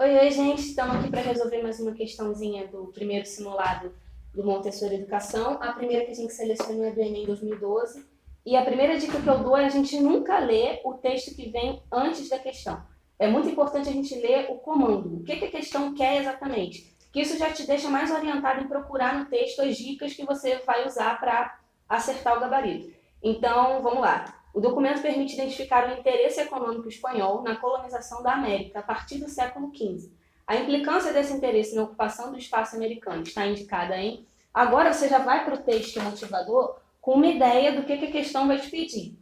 Oi, gente, estamos aqui para resolver mais uma questãozinha do primeiro simulado do Montessori Educação. A primeira que a gente selecionou é do Enem 2012. E a primeira dica que eu dou é a gente nunca ler o texto que vem antes da questão. É muito importante a gente ler o comando, o que a questão quer exatamente. Que isso já te deixa mais orientado em procurar no texto as dicas que você vai usar para acertar o gabarito. Então, vamos lá. O documento permite identificar o interesse econômico espanhol na colonização da América a partir do século XV. A implicância desse interesse na ocupação do espaço americano está indicada em... Agora você já vai para o texto motivador com uma ideia do que a questão vai te pedir.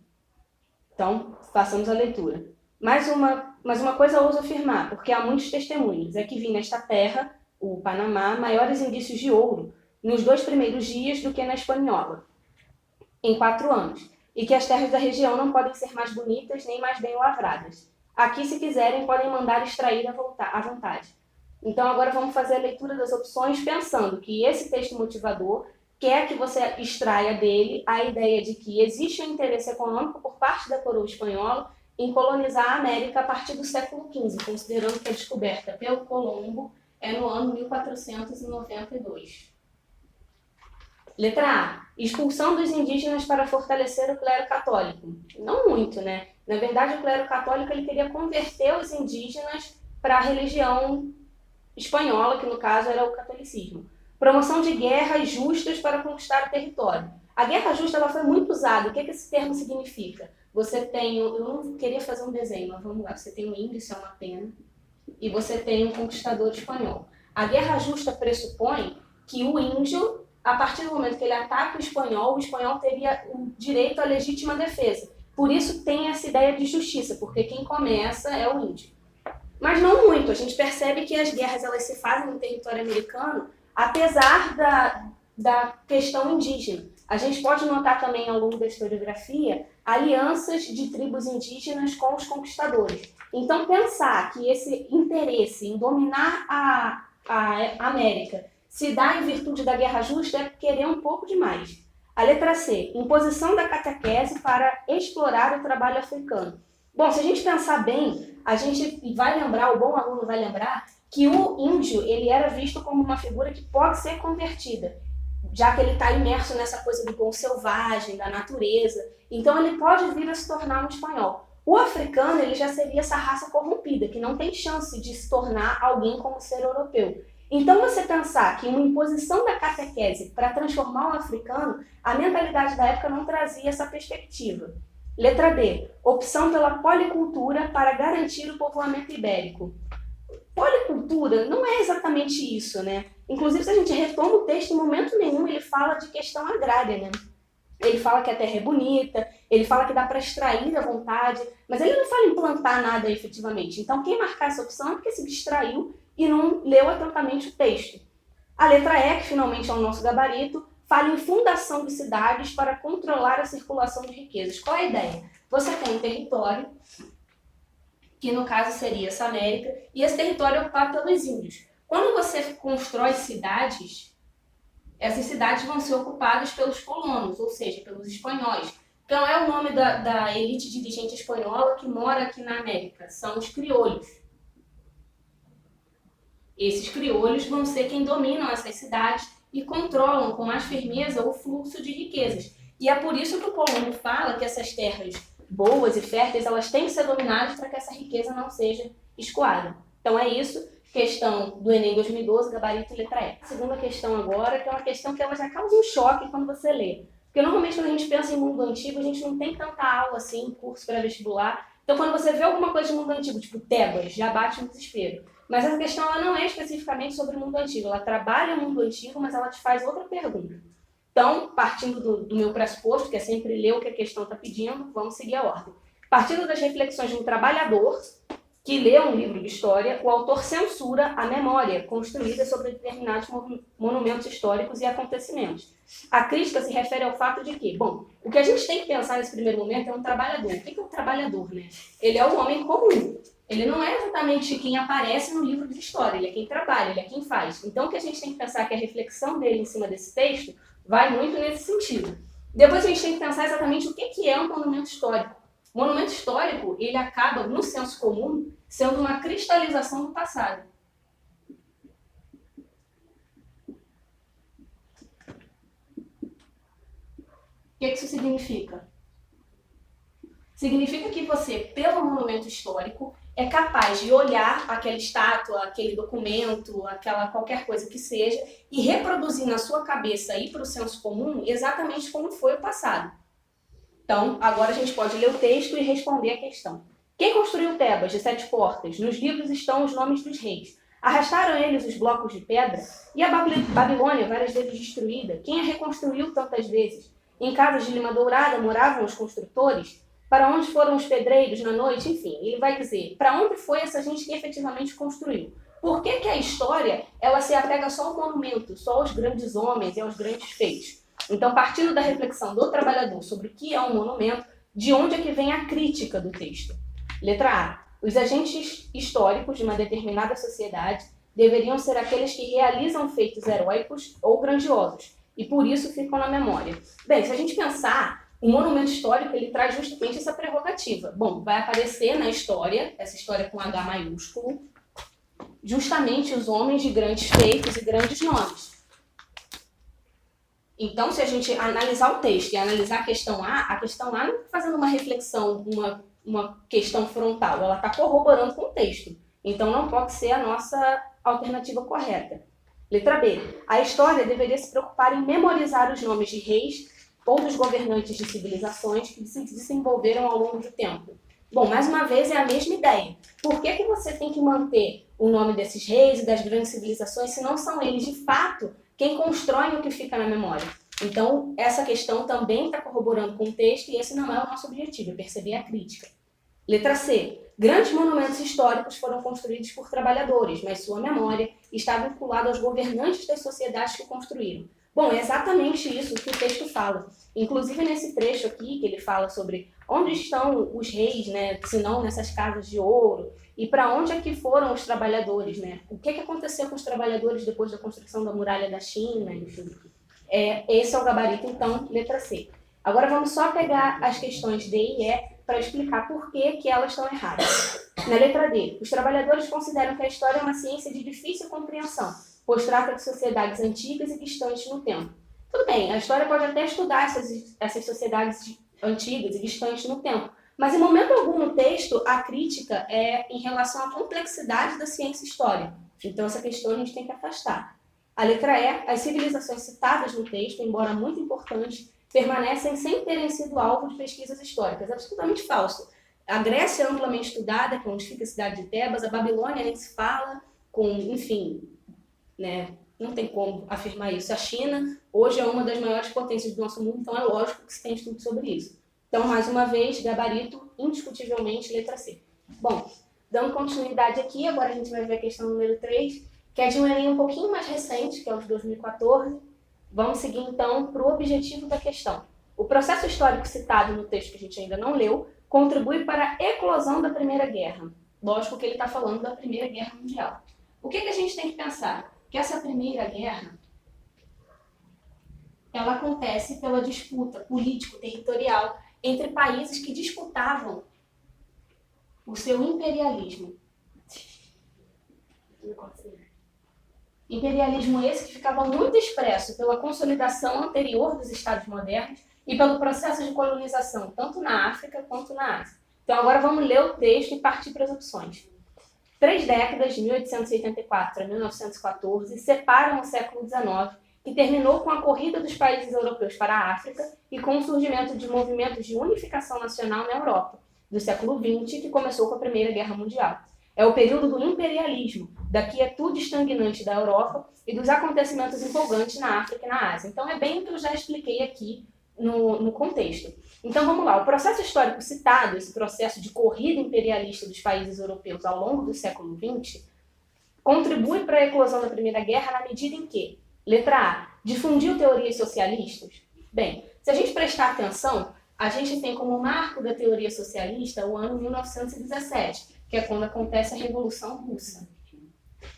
Então, façamos a leitura. Mas uma coisa eu ouso afirmar, porque há muitos testemunhos, é que vi nesta terra, o Panamá, maiores indícios de ouro nos 2 primeiros dias do que na Espanhola, em 4 anos. E que as terras da região não podem ser mais bonitas nem mais bem lavradas. Aqui, se quiserem, podem mandar extrair à vontade. Então, agora vamos fazer a leitura das opções pensando que esse texto motivador quer que você extraia dele a ideia de que existe um interesse econômico por parte da coroa espanhola em colonizar a América a partir do século XV, considerando que a descoberta pelo Colombo é no ano 1492. Letra A. Expulsão dos indígenas para fortalecer o clero católico. Não muito, né? Na verdade, o clero católico ele queria converter os indígenas para a religião espanhola, que no caso era o catolicismo. Promoção de guerras justas para conquistar o território. A guerra justa ela foi muito usada. O que esse termo significa? Você tem... Eu não queria fazer um desenho, mas vamos lá. Você tem um índio, isso é uma pena, e você tem um conquistador espanhol. A guerra justa pressupõe que o índio, a partir do momento que ele ataca o espanhol teria o direito à legítima defesa. Por isso tem essa ideia de justiça, porque quem começa é o índio. Mas não muito. A gente percebe que as guerras elas se fazem no território americano, apesar da questão indígena. A gente pode notar também ao longo da historiografia alianças de tribos indígenas com os conquistadores. Então pensar que esse interesse em dominar a América se dá em virtude da guerra justa é querer um pouco demais. A letra C, imposição da catequese para explorar o trabalho africano. Bom, se a gente pensar bem, a gente vai lembrar, o bom aluno vai lembrar, que o índio ele era visto como uma figura que pode ser convertida, já que ele está imerso nessa coisa do bom selvagem, da natureza. Então ele pode vir a se tornar um espanhol. O africano ele já seria essa raça corrompida, que não tem chance de se tornar alguém como ser europeu. Então, você pensar que uma imposição da catequese para transformar o africano, a mentalidade da época não trazia essa perspectiva. Letra B. Opção pela policultura para garantir o povoamento ibérico. Policultura não é exatamente isso, né? Inclusive, se a gente retoma o texto, em momento nenhum ele fala de questão agrária, né? Ele fala que a terra é bonita, ele fala que dá para extrair à vontade, mas ele não fala em plantar nada efetivamente. Então, quem marcar essa opção é porque se distraiu e não leu atentamente o texto. A letra E, que finalmente é o nosso gabarito, fala em fundação de cidades para controlar a circulação de riquezas. Qual é a ideia? Você tem um território, que no caso seria essa América, e esse território é ocupado pelos índios. Quando você constrói cidades, essas cidades vão ser ocupadas pelos colonos, ou seja, pelos espanhóis. Então é o nome da elite dirigente espanhola que mora aqui na América, são os crioulos. Esses crioulos vão ser quem dominam essas cidades e controlam com mais firmeza o fluxo de riquezas. E é por isso que o Colombo fala que essas terras boas e férteis, elas têm que ser dominadas para que essa riqueza não seja escoada. Então é isso, questão do Enem 2012, gabarito letra E. A segunda questão agora, que é uma questão que ela já causa um choque quando você lê. Porque normalmente quando a gente pensa em mundo antigo, a gente não tem tanta aula assim, curso pré-vestibular. Então quando você vê alguma coisa de mundo antigo, tipo Tebas, já bate um desespero. Mas essa questão ela não é especificamente sobre o mundo antigo. Ela trabalha o mundo antigo, mas ela te faz outra pergunta. Então, partindo do meu pressuposto, que é sempre ler o que a questão está pedindo, vamos seguir a ordem. Partindo das reflexões de um trabalhador que lê um livro de história, o autor censura a memória construída sobre determinados monumentos históricos e acontecimentos. A crítica se refere ao fato de que, bom, o que a gente tem que pensar nesse primeiro momento é um trabalhador. O que é um trabalhador, né? Ele é um homem comum. Ele não é exatamente quem aparece no livro de história, ele é quem trabalha, ele é quem faz. Então, o que a gente tem que pensar é que a reflexão dele em cima desse texto vai muito nesse sentido. Depois a gente tem que pensar exatamente o que é um monumento histórico. O monumento histórico, ele acaba, no senso comum, sendo uma cristalização do passado. O que isso significa? Significa que você, pelo monumento histórico, é capaz de olhar aquela estátua, aquele documento, aquela qualquer coisa que seja, e reproduzir na sua cabeça e para o senso comum exatamente como foi o passado. Então, agora a gente pode ler o texto e responder a questão. Quem construiu Tebas de 7 portas? Nos livros estão os nomes dos reis. Arrastaram eles os blocos de pedra? E a Babilônia, várias vezes destruída? Quem a reconstruiu tantas vezes? Em casas de lima dourada moravam os construtores? Para onde foram os pedreiros na noite? Enfim, ele vai dizer para onde foi essa gente que efetivamente construiu. Por que a história ela se apega só ao monumento, só aos grandes homens e aos grandes feitos? Então, partindo da reflexão do trabalhador sobre o que é um monumento, de onde é que vem a crítica do texto? Letra A. Os agentes históricos de uma determinada sociedade deveriam ser aqueles que realizam feitos heróicos ou grandiosos, e por isso ficam na memória. Bem, se a gente pensar, o monumento histórico ele traz justamente essa prerrogativa. Bom, vai aparecer na história, essa história com H maiúsculo, justamente os homens de grandes feitos e grandes nomes. Então, se a gente analisar o texto e analisar a questão A não está fazendo uma reflexão, uma questão frontal, ela está corroborando com o texto. Então, não pode ser a nossa alternativa correta. Letra B. A história deveria se preocupar em memorizar os nomes de reis ou dos governantes de civilizações que se desenvolveram ao longo do tempo. Bom, mais uma vez é a mesma ideia. Por que você tem que manter o nome desses reis e das grandes civilizações se não são eles, de fato, quem constroem o que fica na memória? Então, essa questão também está corroborando com o texto e esse não é o nosso objetivo, é perceber a crítica. Letra C. Grandes monumentos históricos foram construídos por trabalhadores, mas sua memória está vinculada aos governantes das sociedades que construíram. Bom, é exatamente isso que o texto fala. Inclusive nesse trecho aqui, que ele fala sobre onde estão os reis, né, se não nessas casas de ouro, e para onde é que foram os trabalhadores, né? O que aconteceu com os trabalhadores depois da construção da muralha da China, enfim. Esse é o gabarito, então, letra C. Agora vamos só pegar as questões D e E para explicar por que elas estão erradas. Na letra D, os trabalhadores consideram que a história é uma ciência de difícil compreensão, pois trata de sociedades antigas e distantes no tempo. Tudo bem, a história pode até estudar essas sociedades antigas e distantes no tempo, mas em momento algum no texto a crítica é em relação à complexidade da ciência histórica. Então essa questão a gente tem que afastar. A letra E, as civilizações citadas no texto, embora muito importantes, permanecem sem terem sido alvo de pesquisas históricas. Absolutamente falso. A Grécia é amplamente estudada, que é onde fica a cidade de Tebas, a Babilônia nem se fala, enfim, né, não tem como afirmar isso. A China hoje é uma das maiores potências do nosso mundo, então é lógico que se tem estudo sobre isso. Então, mais uma vez, gabarito, indiscutivelmente, letra C. Bom, dando continuidade aqui, agora a gente vai ver a questão número 3, que é de um Enem um pouquinho mais recente, que é o de 2014. Vamos seguir, então, para o objetivo da questão. O processo histórico citado no texto que a gente ainda não leu contribui para a eclosão da Primeira Guerra. Lógico que ele está falando da Primeira Guerra Mundial. O que a gente tem que pensar? Que essa Primeira Guerra ela acontece pela disputa político-territorial entre países que disputavam o seu imperialismo. Imperialismo esse que ficava muito expresso pela consolidação anterior dos Estados modernos e pelo processo de colonização, tanto na África quanto na Ásia. Então agora vamos ler o texto e partir para as opções. 3 décadas, de 1884 a 1914, separam o século XIX, que terminou com a corrida dos países europeus para a África e com o surgimento de movimentos de unificação nacional na Europa, do século XX, que começou com a Primeira Guerra Mundial. É o período do imperialismo, da quietude estagnante da Europa e dos acontecimentos empolgantes na África e na Ásia. Então é bem o que eu já expliquei aqui no contexto. Então vamos lá, o processo histórico citado, esse processo de corrida imperialista dos países europeus ao longo do século XX, contribui para a eclosão da Primeira Guerra na medida em que, letra A, difundiu teorias socialistas? Bem, se a gente prestar atenção, a gente tem como marco da teoria socialista o ano 1917, que é quando acontece a Revolução Russa.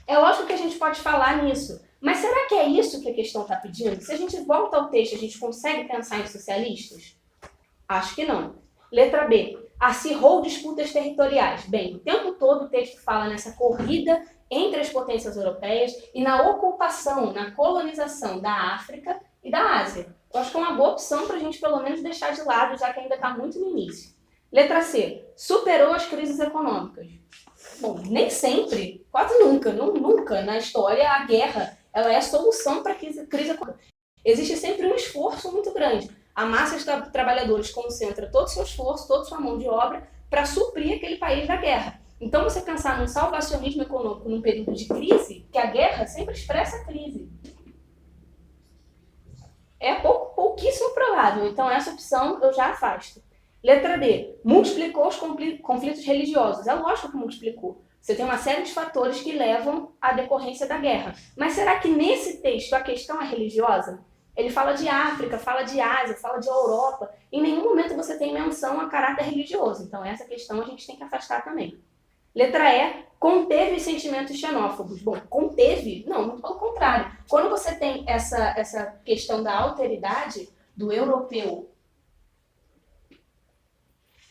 É lógico que a gente pode falar nisso, mas será que é isso que a questão está pedindo? Se a gente volta ao texto, a gente consegue pensar em socialistas? Acho que não. Letra B. acirrou disputas territoriais. Bem, o tempo todo o texto fala nessa corrida entre as potências europeias e na ocupação, na colonização da África e da Ásia. Eu acho que é uma boa opção para a gente pelo menos deixar de lado, já que ainda está muito no início. Letra C. Superou as crises econômicas. Bom, nem sempre, quase nunca, nunca na história a guerra ela é a solução para a crise econômica. Existe sempre um esforço muito grande. A massa de trabalhadores concentra todo o seu esforço, toda a sua mão de obra para suprir aquele país da guerra. Então, você pensar num salvacionismo econômico num período de crise, que a guerra sempre expressa a crise. É pouquíssimo provável. Então, essa opção eu já afasto. Letra D. Multiplicou os conflitos religiosos. É lógico que multiplicou. Você tem uma série de fatores que levam à decorrência da guerra. Mas será que nesse texto a questão é religiosa? Ele fala de África, fala de Ásia, fala de Europa. Em nenhum momento você tem menção a caráter religioso. Então, essa questão a gente tem que afastar também. Letra E, conteve sentimentos xenófobos. Bom, conteve? Não, muito pelo contrário. Quando você tem essa questão da alteridade do europeu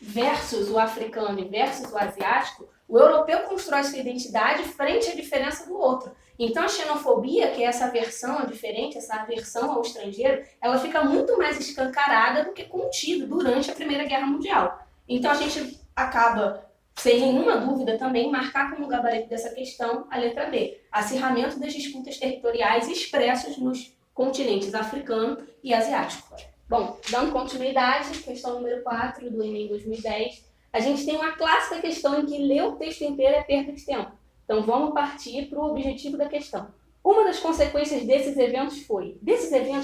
versus o africano e versus o asiático, o europeu constrói sua identidade frente à diferença do outro. Então a xenofobia, que é essa aversão ao diferente, essa aversão ao estrangeiro, ela fica muito mais escancarada do que contida durante a Primeira Guerra Mundial. Então a gente acaba, sem nenhuma dúvida também, marcar como gabarito dessa questão a letra B. Acirramento das disputas territoriais expressos nos continentes africano e asiático. Bom, dando continuidade, questão número 4 do Enem 2010, a gente tem uma clássica questão em que ler o texto inteiro é perda de tempo. Então vamos partir para o objetivo da questão. Uma das consequências desses eventos foi,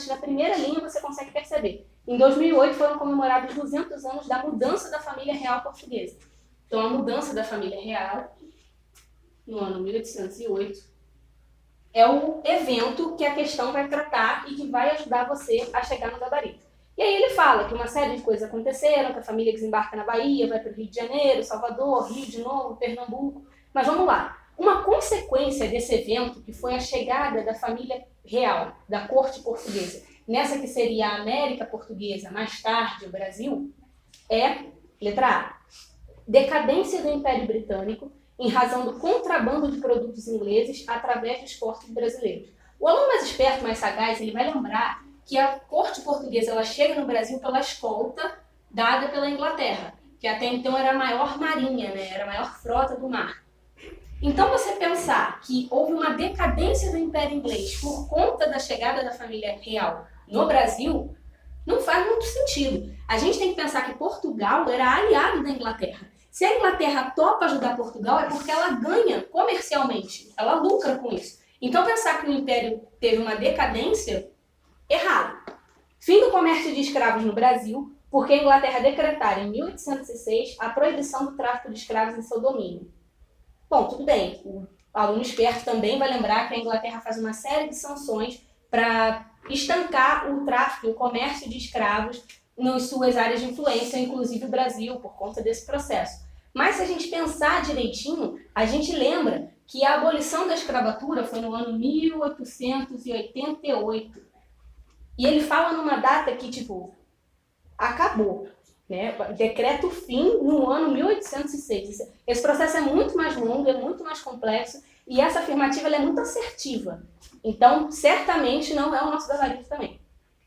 na primeira linha você consegue perceber, em 2008 foram comemorados 200 anos da mudança da família real portuguesa. Então a mudança da família real, no ano 1808, é o evento que a questão vai tratar e que vai ajudar você a chegar no gabarito. E aí ele fala que uma série de coisas aconteceram, que a família desembarca na Bahia, vai para o Rio de Janeiro, Salvador, Rio de novo, Pernambuco. Mas vamos lá. Uma consequência desse evento, que foi a chegada da família real, da corte portuguesa, nessa que seria a América Portuguesa, mais tarde o Brasil, é, letra A, decadência do Império Britânico em razão do contrabando de produtos ingleses através dos portos brasileiros. O aluno mais esperto, mais sagaz, ele vai lembrar que a corte portuguesa ela chega no Brasil pela escolta dada pela Inglaterra, que até então era a maior marinha, né? Era a maior frota do mar. Então você pensar que houve uma decadência do Império Inglês por conta da chegada da família real no Brasil, não faz muito sentido. A gente tem que pensar que Portugal era aliado da Inglaterra. Se a Inglaterra topa ajudar Portugal é porque ela ganha comercialmente, ela lucra com isso. Então pensar que o Império teve uma decadência, errado. Fim do comércio de escravos no Brasil, porque a Inglaterra decretara em 1806 a proibição do tráfico de escravos em seu domínio. Bom, tudo bem, o aluno esperto também vai lembrar que a Inglaterra faz uma série de sanções para estancar o tráfico, o comércio de escravos nas suas áreas de influência, inclusive o Brasil, por conta desse processo. Mas se a gente pensar direitinho, a gente lembra que a abolição da escravatura foi no ano 1888. E ele fala numa data que, tipo, acabou, né? Decreta o fim no ano 1806. Esse processo é muito mais longo, é muito mais complexo, e essa afirmativa ela é muito assertiva. Então, certamente não é o nosso gabarito também.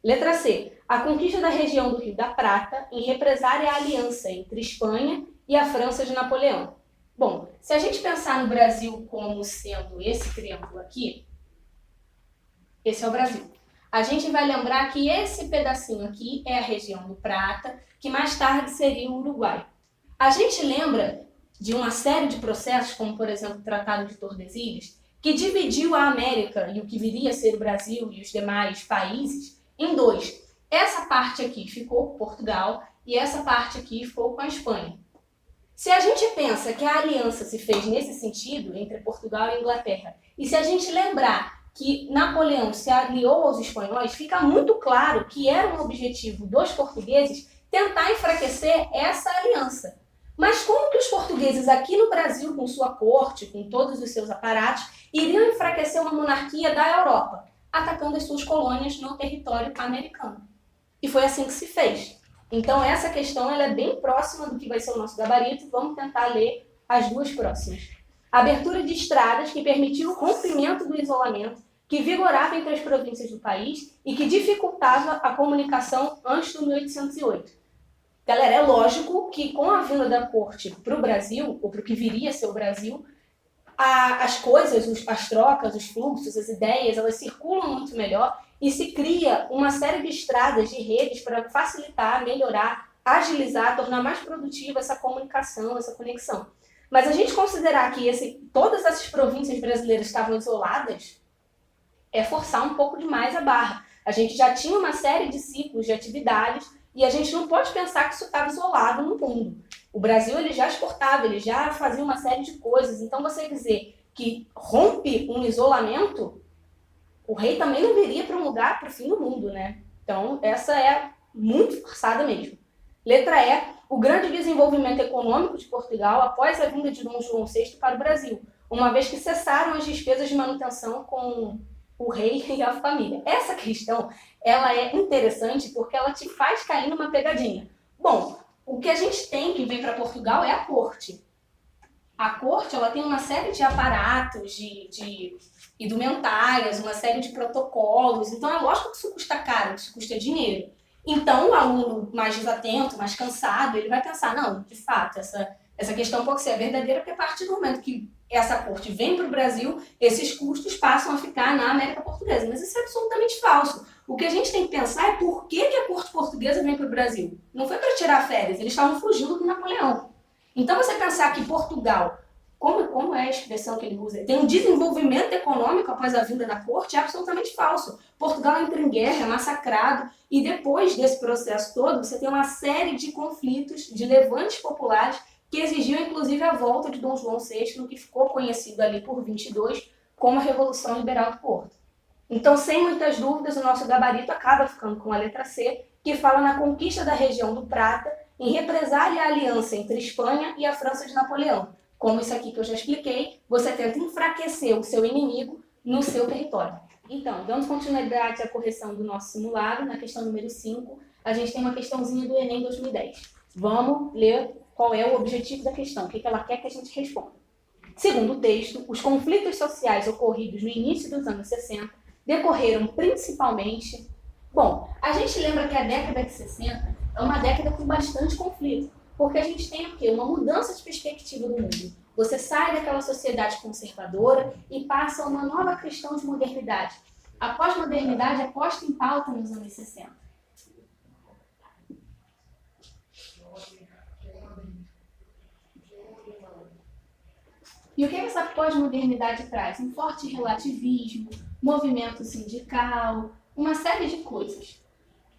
Letra C. A conquista da região do Rio da Prata em represária à aliança entre Espanha e a França de Napoleão. Bom, se a gente pensar no Brasil como sendo esse triângulo aqui, esse é o Brasil. A gente vai lembrar que esse pedacinho aqui é a região do Prata, que mais tarde seria o Uruguai. A gente lembra de uma série de processos, como por exemplo o Tratado de Tordesilhas, que dividiu a América e o que viria a ser o Brasil e os demais países em dois. Essa parte aqui ficou com Portugal e essa parte aqui ficou com a Espanha. Se a gente pensa que a aliança se fez nesse sentido, entre Portugal e Inglaterra, e se a gente lembrar que Napoleão se aliou aos espanhóis, fica muito claro que era um objetivo dos portugueses tentar enfraquecer essa aliança. Mas como que os portugueses aqui no Brasil, com sua corte, com todos os seus aparatos, iriam enfraquecer uma monarquia da Europa, atacando as suas colônias no território americano? E foi assim que se fez. Então, essa questão ela é bem próxima do que vai ser o nosso gabarito. Vamos tentar ler as duas próximas. Abertura de estradas que permitiu o rompimento do isolamento que vigorava entre as províncias do país e que dificultava a comunicação antes do 1808. Galera, é lógico que com a vinda da corte para o Brasil, ou para o que viria a ser o Brasil, as coisas, as trocas, os fluxos, as ideias, elas circulam muito melhor e se cria uma série de estradas, de redes para facilitar, melhorar, agilizar, tornar mais produtiva essa comunicação, essa conexão. Mas a gente considerar que todas essas províncias brasileiras estavam isoladas é forçar um pouco demais a barra. A gente já tinha uma série de ciclos de atividades e a gente não pode pensar que isso estava isolado no mundo. O Brasil ele já exportava, ele já fazia uma série de coisas. Então, você dizer que rompe um isolamento, o rei também não viria para um lugar para o fim do mundo, né? Então, essa é muito forçada mesmo. Letra E, o grande desenvolvimento econômico de Portugal após a vinda de Dom João VI para o Brasil, uma vez que cessaram as despesas de manutenção com o rei e a família. Essa questão, ela é interessante porque ela te faz cair numa pegadinha. Bom, o que a gente tem que vem para Portugal é a corte. A corte, ela tem uma série de aparatos, de indumentárias, uma série de protocolos. Então, é lógico que isso custa caro, que isso custa dinheiro. Então, o aluno mais desatento, mais cansado, ele vai pensar, não, de fato, essa questão pode ser verdadeira, porque a partir do momento que essa corte vem para o Brasil, esses custos passam a ficar na América Portuguesa. Mas isso é absolutamente falso. O que a gente tem que pensar é por que a corte portuguesa vem para o Brasil. Não foi para tirar férias, eles estavam fugindo do Napoleão. Então, você pensar que Portugal, como é a expressão que ele usa, tem um desenvolvimento econômico após a vinda da corte, é absolutamente falso. Portugal entra em guerra, é massacrado, e depois desse processo todo, você tem uma série de conflitos, de levantes populares, que exigiu inclusive a volta de Dom João VI, no que ficou conhecido ali por 22 como a Revolução Liberal do Porto. Então, sem muitas dúvidas, o nosso gabarito acaba ficando com a letra C, que fala na conquista da região do Prata, em represália à aliança entre Espanha e a França de Napoleão. Como isso aqui que eu já expliquei, você tenta enfraquecer o seu inimigo no seu território. Então, dando continuidade à correção do nosso simulado, na questão número 5, a gente tem uma questãozinha do Enem 2010. Vamos ler qual é o objetivo da questão, o que ela quer que a gente responda. Segundo o texto, os conflitos sociais ocorridos no início dos anos 60 decorreram principalmente... Bom, a gente lembra que a década de 60 é uma década com bastante conflito, porque a gente tem o quê? Uma mudança de perspectiva do mundo. Você sai daquela sociedade conservadora e passa a uma nova questão de modernidade. A pós-modernidade é posta em pauta nos anos 60. E o que essa pós-modernidade traz? Um forte relativismo, movimento sindical, uma série de coisas.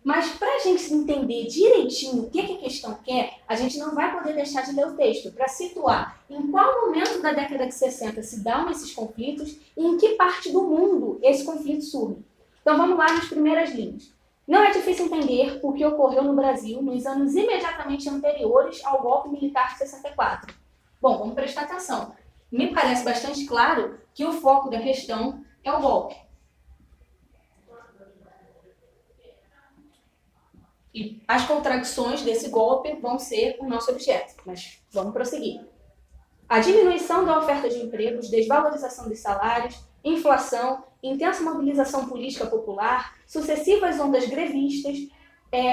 Mas para a gente entender direitinho o que a questão quer, a gente não vai poder deixar de ler o texto para situar em qual momento da década de 60 se dão esses conflitos e em que parte do mundo esse conflito surge. Então vamos lá nas primeiras linhas. Não é difícil entender o que ocorreu no Brasil nos anos imediatamente anteriores ao golpe militar de 64. Bom, vamos prestar atenção. Me parece bastante claro que o foco da questão é o golpe. E as contradições desse golpe vão ser o nosso objeto, mas vamos prosseguir. A diminuição da oferta de empregos, desvalorização dos salários, inflação, intensa mobilização política popular, sucessivas ondas grevistas,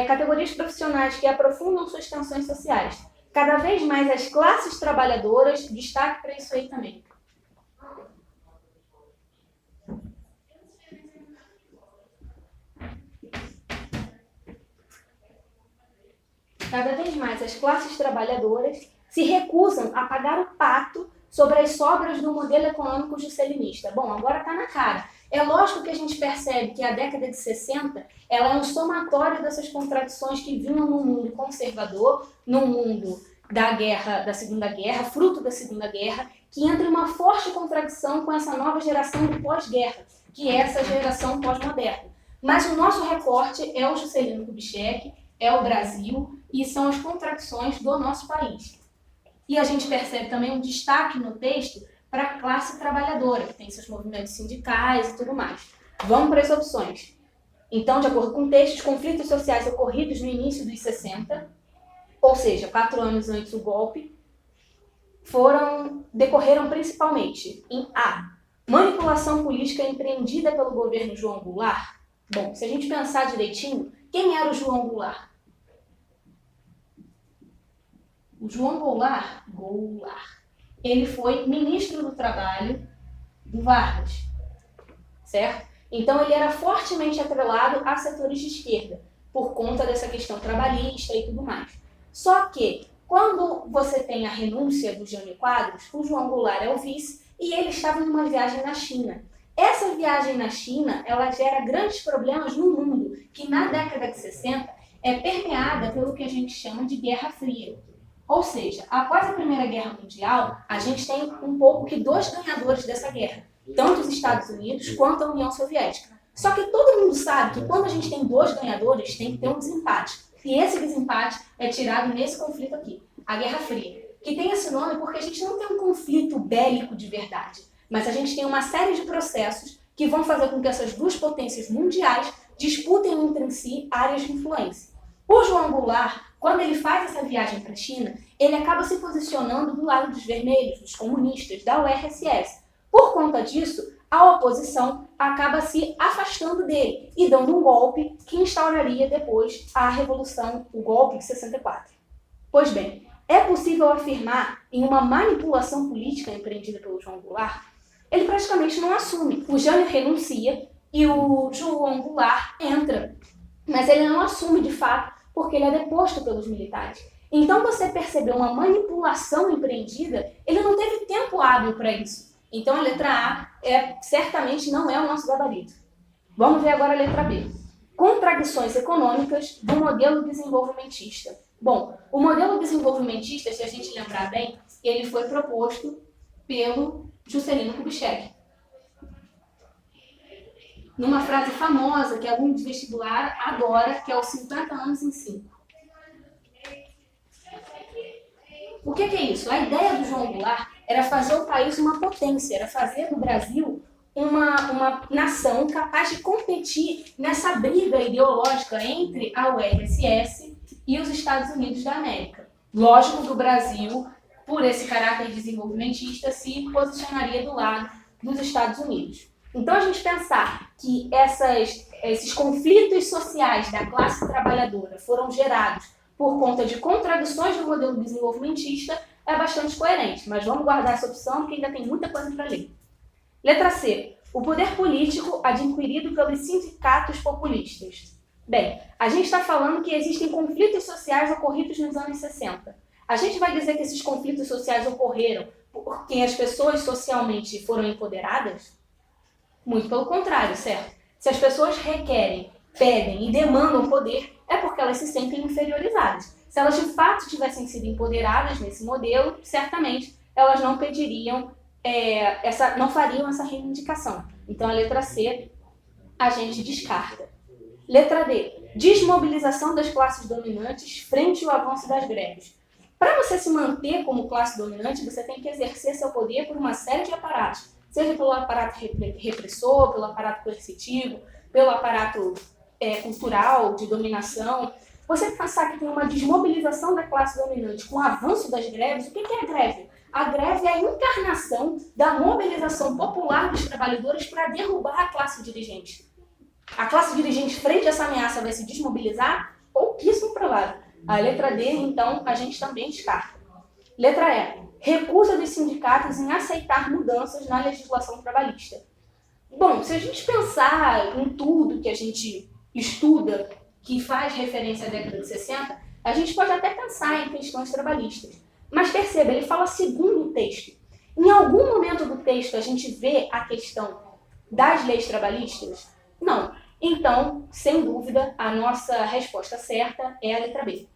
categorias profissionais que aprofundam suas tensões sociais. Cada vez mais as classes trabalhadoras, destaque para isso aí também. Cada vez mais as classes trabalhadoras se recusam a pagar o pato sobre as sobras do modelo econômico juscelinista. Bom, agora está na cara. É lógico que a gente percebe que a década de 60 ela é um somatório dessas contradições que vinham no mundo conservador, no mundo da guerra, da Segunda Guerra, fruto da Segunda Guerra, que entra em uma forte contradição com essa nova geração do pós-guerra, que é essa geração pós-moderna. Mas o nosso recorte é o Juscelino Kubitschek, é o Brasil e são as contradições do nosso país. E a gente percebe também um destaque no texto para a classe trabalhadora, que tem seus movimentos sindicais e tudo mais. Vamos para as opções. Então, de acordo com o texto, os conflitos sociais ocorridos no início dos 60, ou seja, 4 anos antes do golpe, decorreram principalmente em A. Manipulação política empreendida pelo governo João Goulart. Bom, se a gente pensar direitinho, quem era o João Goulart? O João Goulart, ele foi ministro do Trabalho do Vargas, certo? Então ele era fortemente atrelado a setores de esquerda, por conta dessa questão trabalhista e tudo mais. Só que, quando você tem a renúncia do Jânio Quadros, o João Goulart é o vice e ele estava numa viagem na China. Essa viagem na China, ela gera grandes problemas no mundo, que na década de 60 é permeada pelo que a gente chama de Guerra Fria. Ou seja, após a Primeira Guerra Mundial, a gente tem um pouco que 2 ganhadores dessa guerra, tanto os Estados Unidos quanto a União Soviética. Só que todo mundo sabe que quando a gente tem 2 ganhadores, tem que ter um desempate. E esse desempate é tirado nesse conflito aqui, a Guerra Fria, que tem esse nome porque a gente não tem um conflito bélico de verdade, mas a gente tem uma série de processos que vão fazer com que essas 2 potências mundiais disputem entre si áreas de influência. O João Goulart, quando ele faz essa viagem para a China, ele acaba se posicionando do lado dos vermelhos, dos comunistas, da URSS. Por conta disso, a oposição acaba se afastando dele e dando um golpe que instauraria depois a Revolução, o golpe de 64. Pois bem, é possível afirmar em uma manipulação política empreendida pelo João Goulart? Ele praticamente não assume. O Jânio renuncia e o João Goulart entra, mas ele não assume de fato porque ele é deposto pelos militares. Então você percebeu uma manipulação empreendida, ele não teve tempo hábil para isso. Então a letra A certamente não é o nosso gabarito. Vamos ver agora a letra B. Contradições econômicas do modelo desenvolvimentista. Bom, o modelo desenvolvimentista, se a gente lembrar bem, ele foi proposto pelo Juscelino Kubitschek. Numa frase famosa que aluno de vestibular adora, que é os 50 anos em 5. O que é isso? A ideia do João Goulart era fazer o país uma potência, era fazer do Brasil uma nação capaz de competir nessa briga ideológica entre a URSS e os Estados Unidos da América. Lógico que o Brasil, por esse caráter desenvolvimentista, se posicionaria do lado dos Estados Unidos. Então, a gente pensar que esses conflitos sociais da classe trabalhadora foram gerados por conta de contradições do modelo desenvolvimentista é bastante coerente, mas vamos guardar essa opção porque ainda tem muita coisa para ler. Letra C. O poder político adquirido pelos sindicatos populistas. Bem, a gente está falando que existem conflitos sociais ocorridos nos anos 60. A gente vai dizer que esses conflitos sociais ocorreram porque as pessoas socialmente foram empoderadas? Muito pelo contrário, certo? Se as pessoas requerem, pedem e demandam poder, é porque elas se sentem inferiorizadas. Se elas de fato tivessem sido empoderadas nesse modelo, certamente elas não pediriam, não fariam essa reivindicação. Então a letra C a gente descarta. Letra D. Desmobilização das classes dominantes frente ao avanço das greves. Para você se manter como classe dominante, você tem que exercer seu poder por uma série de aparatos, seja pelo aparato repressor, pelo aparato coercitivo, pelo aparato cultural, de dominação. Você pensar que tem uma desmobilização da classe dominante com o avanço das greves, o que é a greve? A greve é a encarnação da mobilização popular dos trabalhadores para derrubar a classe dirigente. A classe dirigente, frente a essa ameaça, vai se desmobilizar? Pouquíssimo provável. A letra D, então, a gente também descarta. Letra E. Recusa dos sindicatos em aceitar mudanças na legislação trabalhista. Bom, se a gente pensar em tudo que a gente estuda que faz referência à década de 60, a gente pode até pensar em questões trabalhistas. Mas perceba, ele fala segundo o texto. Em algum momento do texto a gente vê a questão das leis trabalhistas? Não. Então, sem dúvida, a nossa resposta certa é a letra B.